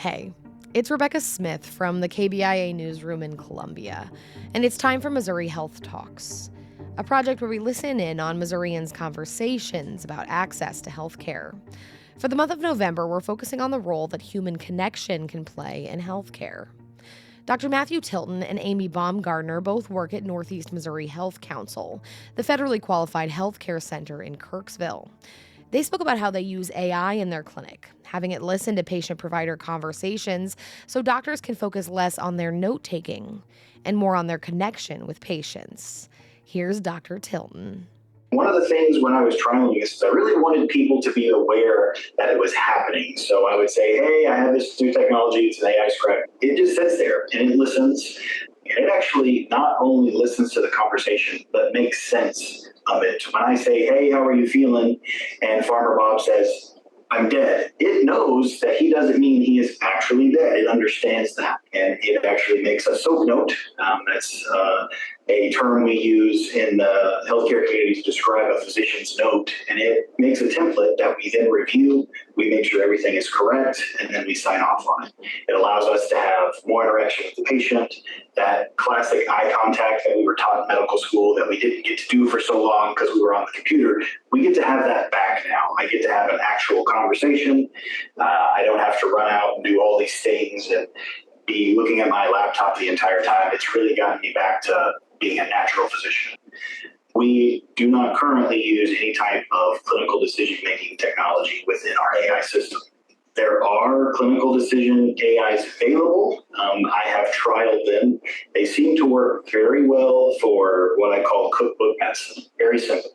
Hey, it's Rebecca Smith from the KBIA newsroom in Columbia, and it's time for Missouri Health Talks, a project where we listen in on Missourians' conversations about access to health care. For the month of November, we're focusing on the role that human connection can play in health care. Dr. Matthew Tilton and Amy Baumgartner both work at Northeast Missouri Health Council, the federally qualified health care center in Kirksville. They spoke about how they use AI in their clinic, having it listen to patient-provider conversations so doctors can focus less on their note-taking and more on their connection with patients. Here's Dr. Tilton. One of the things when I was trialing this is I really wanted people to be aware that it was happening. So I would say, hey, I have this new technology, it's an AI script. It just sits there and it listens. And it actually not only listens to the conversation, but makes sense of it. When I say, hey, how are you feeling? And Farmer Bob says, I'm dead. It knows that he doesn't mean he is actually dead. It understands that. And it actually makes a soap note. That's a term we use in the healthcare community to describe a physician's note. And it makes a template that we then review. We make sure everything is correct, and then we sign off on it. It allows us to have more interaction with the patient, that classic eye contact that we were taught in medical school that we didn't get to do for so long because we were on the computer. We get to have that back now. I get to have an actual conversation. I don't have to run out and do all these things and be looking at my laptop the entire time. It's really gotten me back to being a natural physician. We do not currently use any type of clinical decision-making technology within our AI system. There are clinical decision AIs available. I have trialed them. They seem to work very well for what I call cookbook medicine. Very simple.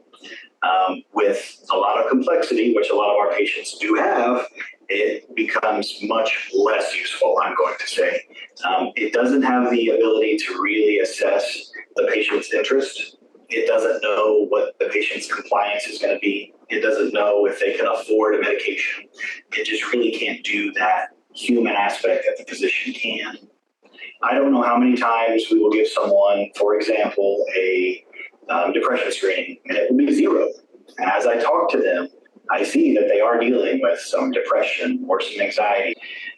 With a lot of complexity, which a lot of our patients do have, it becomes much less useful, I'm going to say. It doesn't have the ability to really assess the patient's interest. It doesn't know what the patient's compliance is going to be. It doesn't know if they can afford a medication. It just really can't do that human aspect that the physician can. I don't know how many times we will give someone, for example, a depression screening, and it will be 0. And as I talk to them, I see that they are dealing with some depression or some anxiety.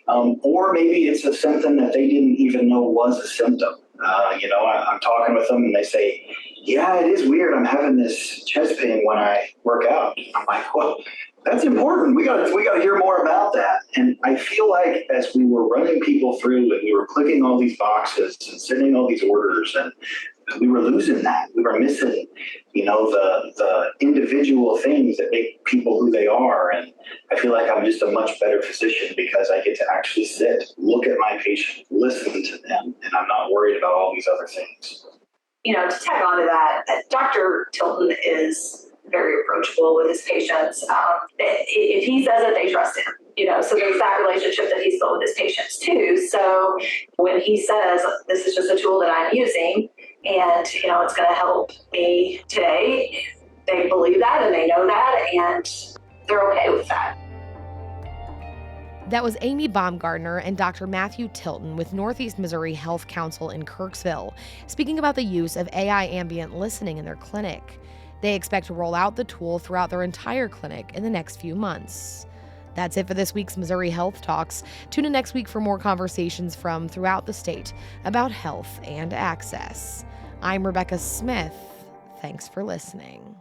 Or maybe it's a symptom that they didn't even know was a symptom. I'm talking with them and they say, yeah, it is weird. I'm having this chest pain when I work out. I'm like, well, that's important. We got to hear more about that. And I feel like as we were running people through and we were clicking all these boxes and sending all these orders, and we were losing that. We were missing, the individual things that make people who they are. And I feel like I'm just a much better physician because I get to actually sit, look at my patient, listen to them, and I'm not worried about all these other things. To tag on to that, Dr. Tilton is very approachable with his patients. If he says it, they trust him. So there's that relationship that he's built with his patients too. So when he says, this is just a tool that I'm using and, it's going to help me today, they believe that and they know that and they're okay with that. That was Amy Baumgartner and Dr. Matthew Tilton with Northeast Missouri Health Council in Kirksville, speaking about the use of AI ambient listening in their clinic. They expect to roll out the tool throughout their entire clinic in the next few months. That's it for this week's Missouri Health Talks. Tune in next week for more conversations from throughout the state about health and access. I'm Rebecca Smith. Thanks for listening.